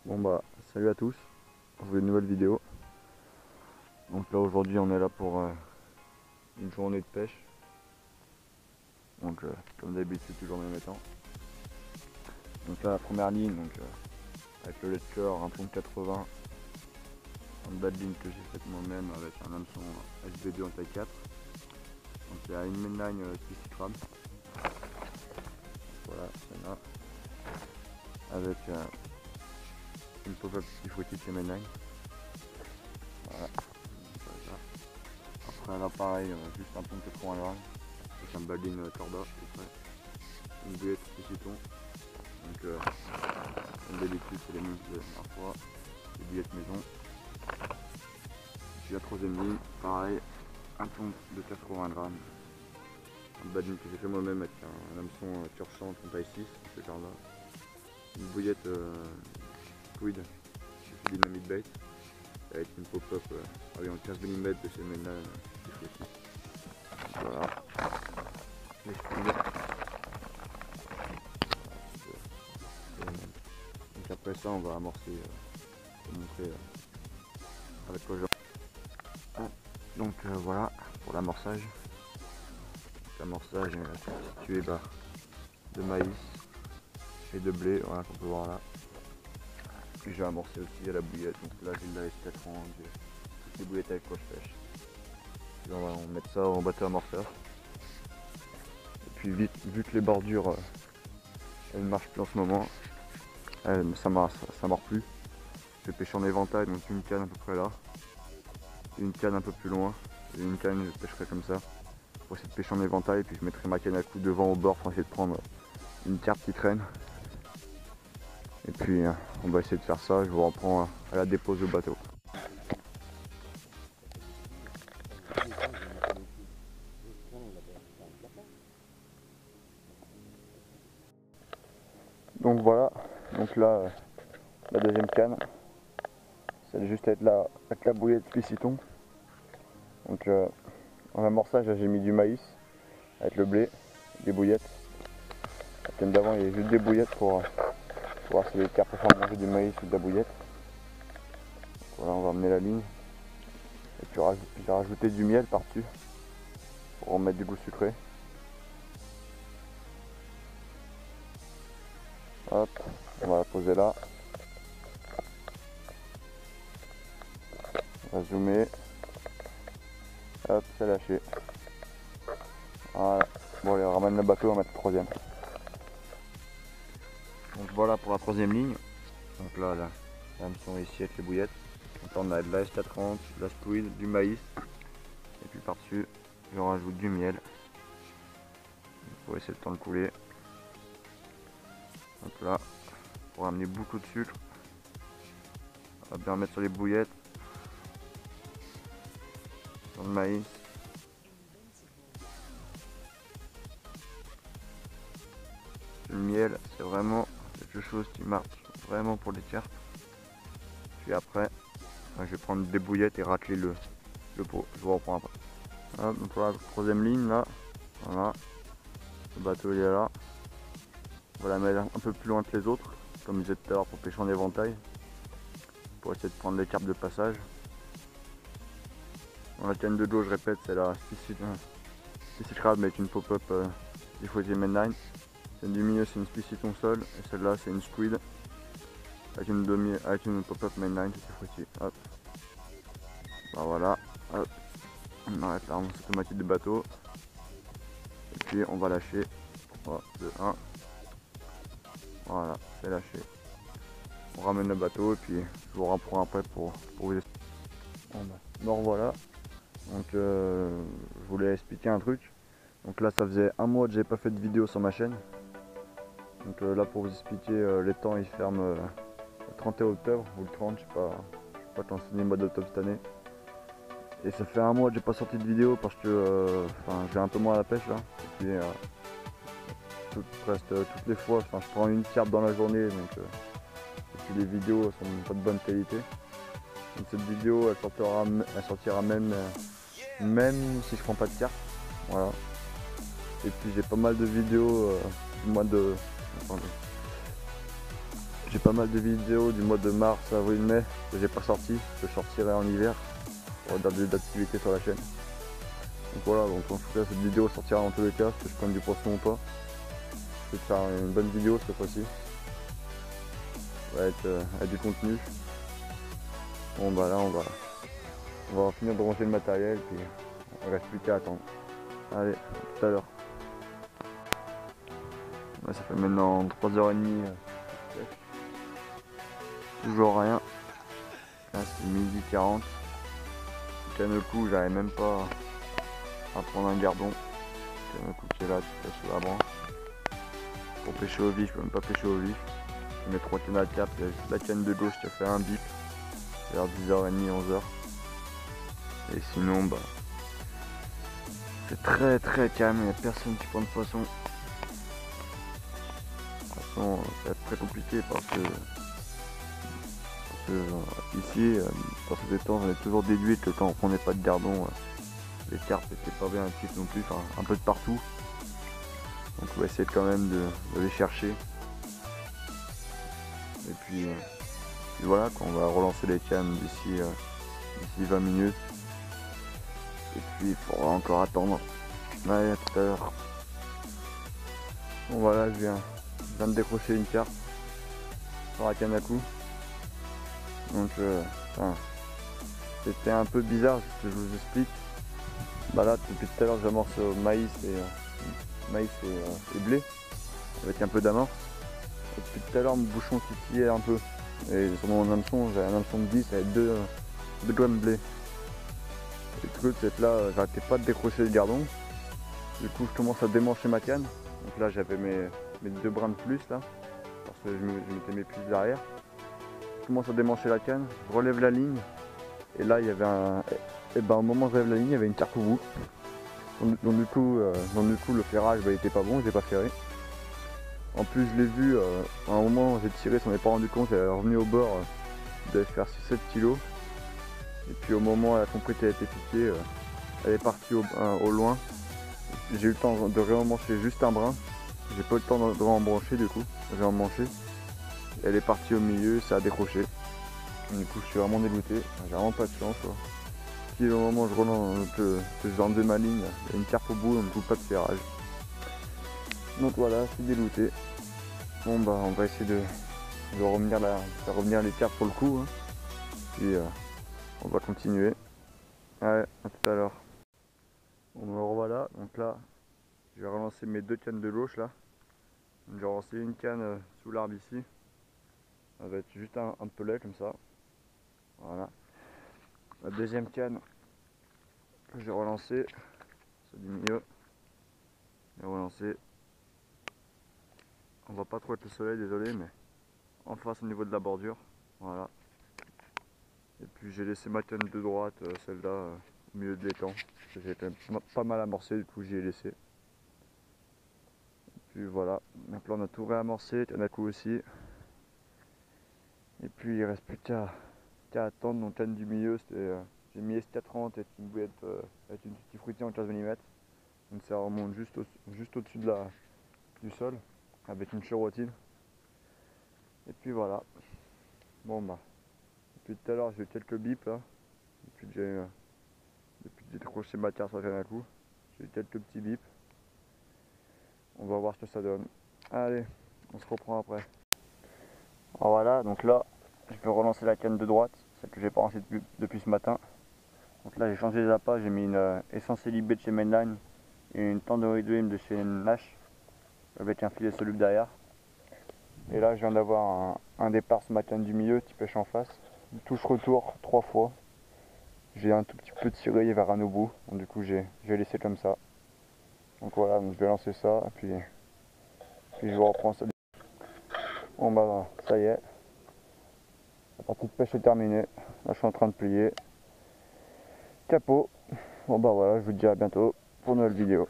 Bon bah salut à tous, on fait une nouvelle vidéo. Donc là aujourd'hui on est là pour une journée de pêche. Donc comme d'habitude toujours en même temps. Donc là la première ligne, avec le lecteur 1.80, une bad ligne que j'ai faite moi-même avec un hameçon SB2 en taille 4. Donc il y a une mainline Spicicram. Voilà, celle-là. Avec une pop-up qui fouettit chez mainline. Voilà. Après là pareil, juste un pont de 80 grammes avec un baline corda, une bouillette Spiciton. Donc comme d'habitude c'est les mêmes que la dernière fois, des bouillettes maison. Puis la troisième ligne, pareil, un pont de 80 grammes. Un baline que j'ai fait moi-même avec un hameçon turchant en taille 6, ce genre là. Une bouillette Squid, chez Dynamite Bait, avec une pop-up en 15 mm de chez Mena qui faut aussi. Voilà. Les squids. Donc après ça on va amorcer pour montrer avec quoi je... Donc voilà pour l'amorçage. L'amorçage est constitué de maïs et de blé, voilà qu'on peut voir là. Puis j'ai amorcé aussi à la bouillette, donc là j'ai de la S430, j'ai toutes les bouillettes avec quoi je pêche. Puis on va mettre ça en bateau amorceur. Et puis vu que les bordures elles ne marchent plus en ce moment, ça mord plus. Je vais pêcher en éventail, donc une canne à peu près là, une canne un peu plus loin, et une canne je pêcherai comme ça. Pour essayer de pêcher en éventail, et puis je mettrai ma canne à coups devant au bord pour essayer de prendre une carpe qui traîne. Et puis on va essayer de faire ça, je vous reprends à la dépose au bateau. Donc voilà, donc là la deuxième canne, c'est juste avec la bouillette Spiciton. Donc en amorçage j'ai mis du maïs avec le blé, des bouillettes. La canne d'avant il y a juste des bouillettes pour voir si les carpes préfèrent manger du maïs ou de la bouillette. Voilà, on va amener la ligne. Et puis j'ai rajouté du miel par-dessus pour en mettre du goût sucré. Hop, on va la poser là. On va zoomer. Hop, c'est lâché. Voilà. Bon allez, on ramène le bateau, on va mettre le troisième. Donc voilà pour la troisième ligne. Donc là, l'hameçon ici avec les bouillettes. Donc là on a de la S430, de la squid, du maïs. Et puis par-dessus, je rajoute du miel. Pour essayer de temps le couler. Donc là, pour amener beaucoup de sucre. On va bien mettre sur les bouillettes. Sur le maïs. Le miel, c'est vraiment quelque chose qui marche vraiment pour les carpes. Puis après, je vais prendre des bouillettes et racler le pot. Je vous reprends après. Hop, donc pour la troisième ligne là, voilà, le bateau il est là. On va la mettre un peu plus loin que les autres, comme je disais tout à l'heure pour pêcher en éventail, pour essayer de prendre les carpes de passage. Dans la canne de dos, je répète, c'est la Spicicram avec une pop-up des Fouettier Mainline. Celle du milieu c'est une Spiciton sol et celle-là c'est une Squid avec une pop-up Mainline cette fois-ci. Hop. Bah voilà. Hop. On arrête la remontée automatique du bateau. Et puis on va lâcher. 3, 2, 1. Voilà, c'est lâché. On ramène le bateau et puis je vous reprends après pour vous expliquer. Bon revoilà. Donc je voulais expliquer un truc. Donc là ça faisait un mois que j'ai pas fait de vidéo sur ma chaîne. Donc là pour vous expliquer, les temps ils ferment le 31 octobre ou le 30, je sais pas quand c'est le mois d'octobre cette année. Et ça fait un mois que j'ai pas sorti de vidéo parce que j'ai un peu moins à la pêche là. Et puis toutes les fois, je prends une carpe dans la journée donc et puis les vidéos sont pas de bonne qualité. Donc cette vidéo elle sortira même si je prends pas de carpe. Voilà. Et puis j'ai pas mal de vidéos du mois de. Attendez. J'ai pas mal de vidéos du mois de mars, avril, mai que j'ai pas sorti, que je sortirai en hiver pour regarder d'activités sur la chaîne. Donc voilà, donc en tout cas cette vidéo sortira en tous les cas, que je prenne du poisson ou pas. Je vais faire une bonne vidéo cette fois-ci. Ça va être avec du contenu. Bon bah là on va finir de ranger le matériel puis il ne reste plus qu'à attendre. Allez, à tout à l'heure. Ouais, ça fait maintenant 3h30. Toujours rien. Là c'est 12h40. Le coup, j'arrive même pas à prendre un gardon. Le coup qui est là, tout là sous la branche. Pour pêcher au vif, je peux même pas pêcher au vif. Je mets 3 cannes à cap, la canne de gauche qui a fait un bip. Vers 10h30, 11h. Et sinon bah c'est très calme, il n'y a personne qui prend de poisson. De toute façon ça va être très compliqué parce que ici dans cet étang on est toujours déduit que quand on prenait pas de gardon les carpes étaient pas bien actifs non plus, enfin un peu de partout. Donc on va essayer quand même de les chercher. Et puis voilà, on va relancer les cannes d'ici 20 minutes. Et puis il faudra encore attendre. Allez, à tout à l'heure. Bon voilà, je viens de décrocher une carpe sur la canne à coups. Donc c'était un peu bizarre, je vous explique. Bah là depuis tout à l'heure j'amorce maïs et blé avec un peu d'amorce. Depuis tout à l'heure mon bouchon titillait un peu. Et sur mon hameçon, j'ai un hameçon de 10 avec 2 grammes de blé. Et le truc c'est que là j'arrêtais pas de décrocher le gardon. Du coup je commence à démancher ma canne. Donc là j'avais mes 2 brins de plus là. Parce que je mettais mes puces derrière. Je commence à démancher la canne, je relève la ligne. Et là il y avait et ben au moment où je relève la ligne, il y avait une carpe au bout. Donc du coup le ferrage il était pas bon, je l'ai pas ferré. En plus je l'ai vu, à un moment j'ai tiré, je m'en ai pas rendu compte, elle est revenue au bord, il devait faire 6-7 kg. Et puis au moment où elle a compris qu'elle a été piquée, elle est partie au loin. J'ai eu le temps de réemmancher juste un brin. J'ai pas eu le temps de réembrancher du coup, j'ai emmanché. Elle est partie au milieu, ça a décroché. Du coup je suis vraiment dégoûté, j'ai vraiment pas de chance quoi. Puis au moment où je relance, que j'ai enlevé ma ligne, il y a une carpe au bout, donc du coup pas de ferrage. Donc voilà, je suis dégoûté. Bon bah on va essayer de faire revenir les carpes pour le coup. Hein. Puis on va continuer. Allez, à tout à l'heure. Bon me revoilà, donc là je vais relancer mes 2 cannes de gauche là. Donc, j'ai relancé une canne sous l'arbre ici. Avec juste un pelet comme ça. Voilà. La deuxième canne que j'ai relancée, c'est du milieu. J'ai relancé. On voit pas trop avec le soleil, désolé, mais en face au niveau de la bordure. Voilà. Et puis j'ai laissé ma canne de droite, celle-là, au milieu de l'étang. J'ai quand même pas mal amorcé, du coup j'y ai laissé. Et puis voilà. Donc là on a tout réamorcé, canne à coup aussi. Et puis il reste plus qu'à attendre. Donc canne du milieu, j'ai mis S430 avec une bouillette, avec une petite fruitée en 15 mm. Donc ça remonte juste au-dessus du sol, avec une chirotine. Et puis voilà. Bon bah. Depuis tout à l'heure j'ai eu quelques bips là. Depuis que j'ai décroché ma carte sur la canne à coup. J'ai eu quelques petits bips. On va voir ce que ça donne. Allez, on se reprend après. Alors voilà, donc là, je peux relancer la canne de droite, celle que j'ai pas lancée depuis ce matin. Donc là j'ai changé les appâts, j'ai mis une Essentially B de chez Mainline et une Tandoori Dream de chez Nash avec un filet soluble derrière. Et là je viens d'avoir un départ ce matin du milieu qui pêche en face. Touche retour 3 fois. J'ai un tout petit peu tiré vers un au bout, donc du coup j'ai laissé comme ça. Donc voilà, donc je vais lancer ça, puis je reprends ça. Bon bah ça y est, la partie de pêche est terminée. Là je suis en train de plier. Capot. Bon bah voilà, je vous dis à bientôt pour une nouvelle vidéo.